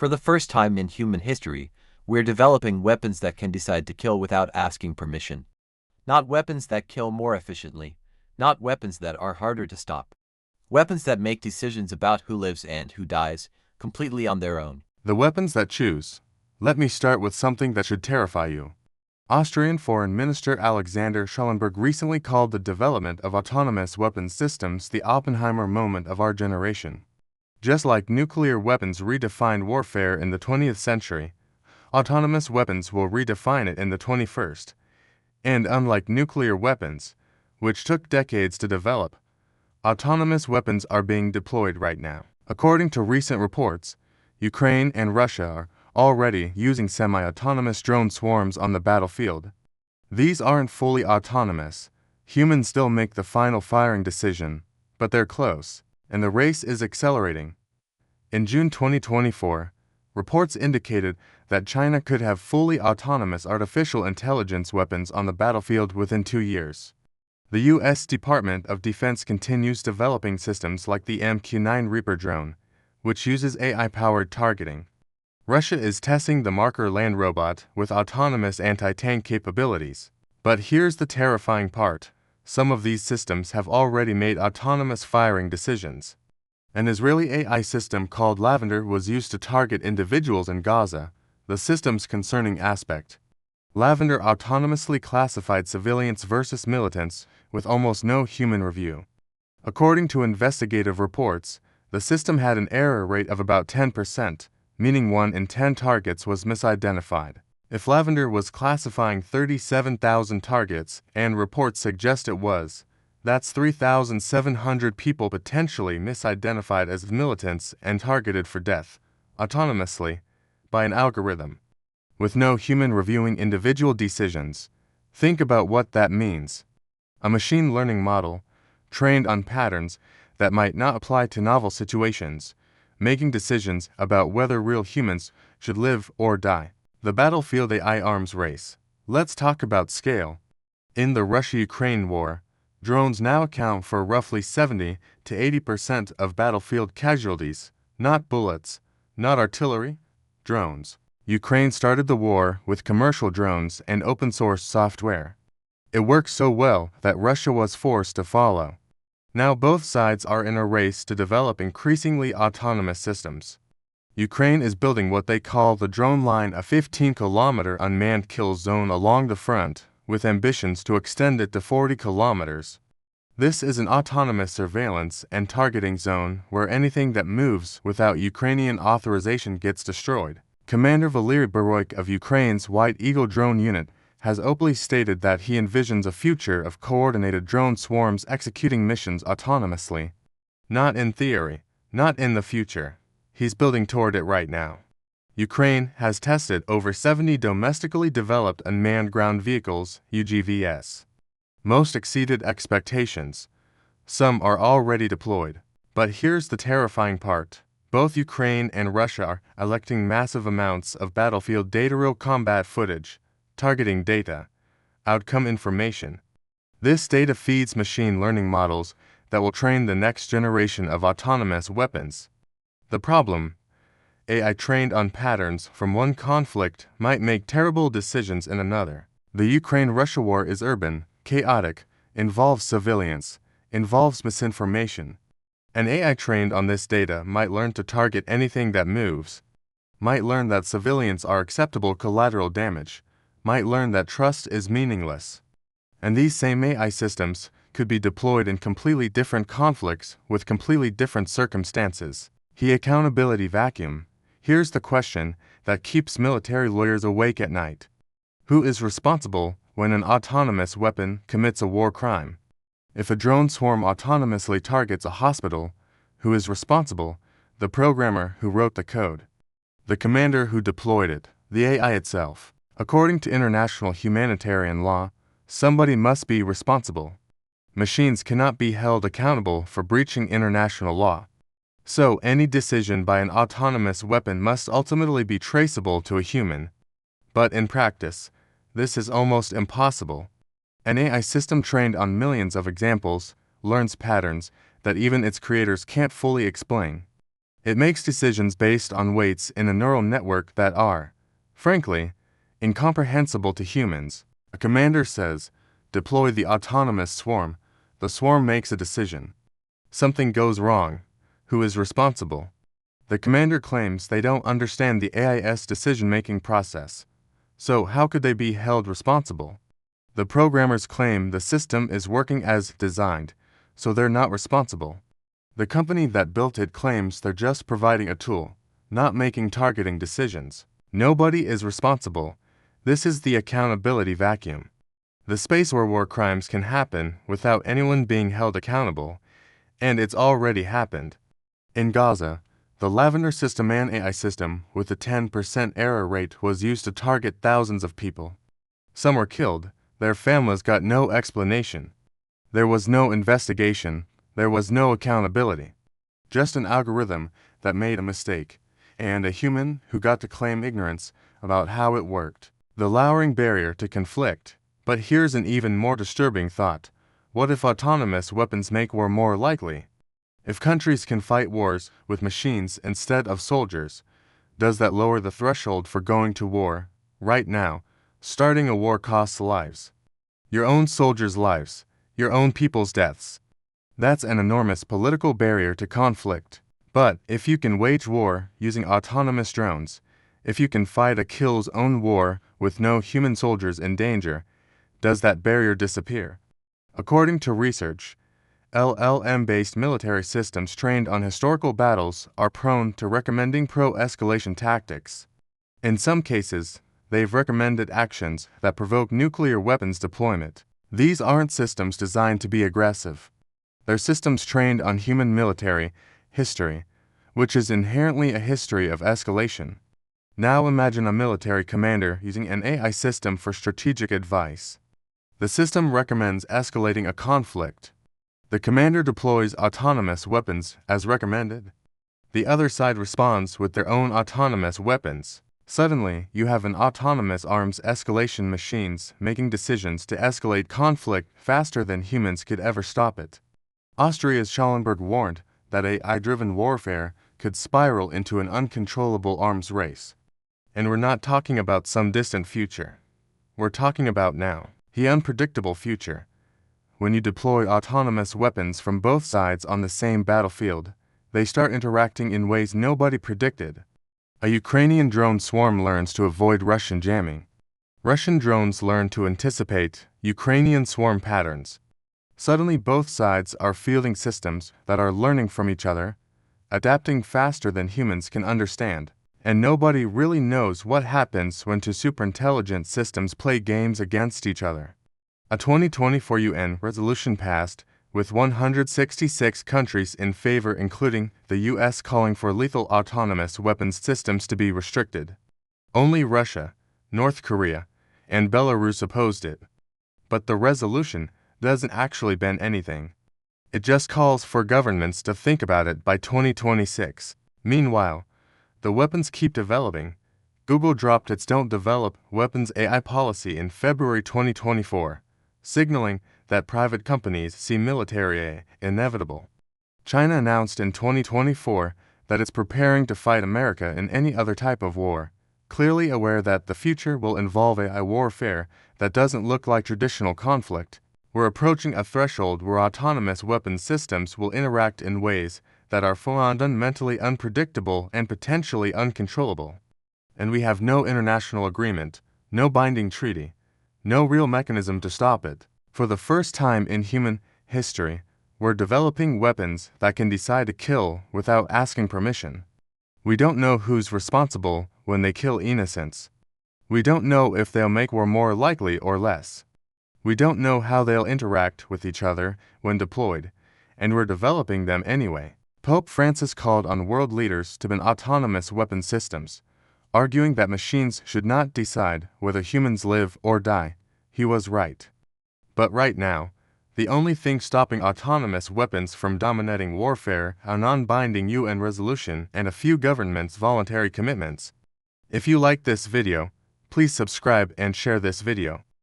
For the first time in human history, we're developing weapons that can decide to kill without asking permission. Not weapons that kill more efficiently, not weapons that are harder to stop. Weapons that make decisions about who lives and who dies completely on their own. The weapons that choose. Let me start with something that should terrify you. Austrian Foreign Minister Alexander Schallenberg recently called the development of autonomous weapons systems the Oppenheimer moment of our generation. Just like nuclear weapons redefined warfare in the 20th century, autonomous weapons will redefine it in the 21st. And unlike nuclear weapons, which took decades to develop, autonomous weapons are being deployed right now. According to recent reports, Ukraine and Russia are already using semi-autonomous drone swarms on the battlefield. These aren't fully autonomous. Humans still make the final firing decision, but they're close, and the race is accelerating. In June 2024, reports indicated that China could have fully autonomous artificial intelligence weapons on the battlefield within 2 years. The U.S. Department of Defense continues developing systems like the MQ-9 Reaper drone, which uses AI-powered targeting. Russia is testing the Marker land robot with autonomous anti-tank capabilities. But here's the terrifying part. Some of these systems have already made autonomous firing decisions. An Israeli AI system called Lavender was used to target individuals in Gaza, the system's concerning aspect. Lavender autonomously classified civilians versus militants with almost no human review. According to investigative reports, the system had an error rate of about 10%, meaning 1 in 10 targets was misidentified. If Lavender was classifying 37,000 targets, and reports suggest it was, that's 3,700 people potentially misidentified as militants and targeted for death, autonomously, by an algorithm, with no human reviewing individual decisions. Think about what that means. A machine learning model, trained on patterns that might not apply to novel situations, making decisions about whether real humans should live or die. The battlefield AI arms race. Let's talk about scale. In the Russia-Ukraine war, drones now account for roughly 70 to 80% of battlefield casualties, not bullets, not artillery, drones. Ukraine started the war with commercial drones and open-source software. It worked so well that Russia was forced to follow. Now both sides are in a race to develop increasingly autonomous systems. Ukraine is building what they call the drone line, a 15-kilometer unmanned kill zone along the front, with ambitions to extend it to 40 kilometers. This is an autonomous surveillance and targeting zone where anything that moves without Ukrainian authorization gets destroyed. Commander Valery Baroik of Ukraine's White Eagle drone unit has openly stated that he envisions a future of coordinated drone swarms executing missions autonomously. Not in theory, not in the future. He's building toward it right now. Ukraine has tested over 70 domestically developed unmanned ground vehicles, UGVs. Most exceeded expectations. Some are already deployed. But here's the terrifying part. Both Ukraine and Russia are collecting massive amounts of battlefield data, real combat footage, targeting data, outcome information. This data feeds machine learning models that will train the next generation of autonomous weapons. The problem: AI trained on patterns from one conflict might make terrible decisions in another. The Ukraine-Russia war is urban, chaotic, involves civilians, involves misinformation. An AI trained on this data might learn to target anything that moves, might learn that civilians are acceptable collateral damage, might learn that trust is meaningless. And these same AI systems could be deployed in completely different conflicts with completely different circumstances. The accountability vacuum. Here's the question that keeps military lawyers awake at night. Who is responsible when an autonomous weapon commits a war crime? If a drone swarm autonomously targets a hospital, who is responsible? The programmer who wrote the code? The commander who deployed it? The AI itself? According to international humanitarian law, somebody must be responsible. Machines cannot be held accountable for breaching international law. So any decision by an autonomous weapon must ultimately be traceable to a human. But in practice, this is almost impossible. An AI system trained on millions of examples learns patterns that even its creators can't fully explain. It makes decisions based on weights in a neural network that are, frankly, incomprehensible to humans. A commander says, "Deploy the autonomous swarm." The swarm makes a decision. Something goes wrong. Who is responsible? The commander claims they don't understand the AI's decision-making process. So how could they be held responsible? The programmers claim the system is working as designed, so they're not responsible. The company that built it claims they're just providing a tool, not making targeting decisions. Nobody is responsible. This is the accountability vacuum. The space where war crimes can happen without anyone being held accountable, and it's already happened. In Gaza, the Lavender System, an AI system with a 10% error rate, was used to target thousands of people. Some were killed. Their families got no explanation. There was no investigation. There was no accountability. Just an algorithm that made a mistake, and a human who got to claim ignorance about how it worked. The lowering barrier to conflict. But here's an even more disturbing thought. What if autonomous weapons make war more likely? If countries can fight wars with machines instead of soldiers, does that lower the threshold for going to war? Right now, starting a war costs lives. Your own soldiers' lives, your own people's deaths. That's an enormous political barrier to conflict. But if you can wage war using autonomous drones, if you can fight a kill's own war with no human soldiers in danger, does that barrier disappear? According to research, LLM-based military systems trained on historical battles are prone to recommending pro-escalation tactics. In some cases, they've recommended actions that provoke nuclear weapons deployment. These aren't systems designed to be aggressive. They're systems trained on human military history, which is inherently a history of escalation. Now imagine a military commander using an AI system for strategic advice. The system recommends escalating a conflict. The commander deploys autonomous weapons as recommended. The other side responds with their own autonomous weapons. Suddenly, you have an autonomous arms escalation machines making decisions to escalate conflict faster than humans could ever stop it. Austria's Schallenberg warned that AI-driven warfare could spiral into an uncontrollable arms race. And we're not talking about some distant future. We're talking about now, the unpredictable future. When you deploy autonomous weapons from both sides on the same battlefield, they start interacting in ways nobody predicted. A Ukrainian drone swarm learns to avoid Russian jamming. Russian drones learn to anticipate Ukrainian swarm patterns. Suddenly both sides are fielding systems that are learning from each other, adapting faster than humans can understand. And nobody really knows what happens when two superintelligent systems play games against each other. A 2024 UN resolution passed, with 166 countries in favor, including the US, calling for lethal autonomous weapons systems to be restricted. Only Russia, North Korea, and Belarus opposed it. But the resolution doesn't actually ban anything. It just calls for governments to think about it by 2026. Meanwhile, the weapons keep developing. Google dropped its Don't Develop Weapons AI policy in February 2024, signaling that private companies see military AI inevitable. China announced in 2024 that it's preparing to fight America in any other type of war, clearly aware that the future will involve AI warfare that doesn't look like traditional conflict. We're approaching a threshold where autonomous weapons systems will interact in ways that are fundamentally unpredictable and potentially uncontrollable. And we have no international agreement, no binding treaty, no real mechanism to stop it. For the first time in human history, we're developing weapons that can decide to kill without asking permission. We don't know who's responsible when they kill innocents. We don't know if they'll make war more likely or less. We don't know how they'll interact with each other when deployed, and we're developing them anyway. Pope Francis called on world leaders to ban autonomous weapon systems, arguing that machines should not decide whether humans live or die. He was right. But right now, the only thing stopping autonomous weapons from dominating warfare are a non-binding UN resolution and a few governments' voluntary commitments. If you like this video, please subscribe and share this video.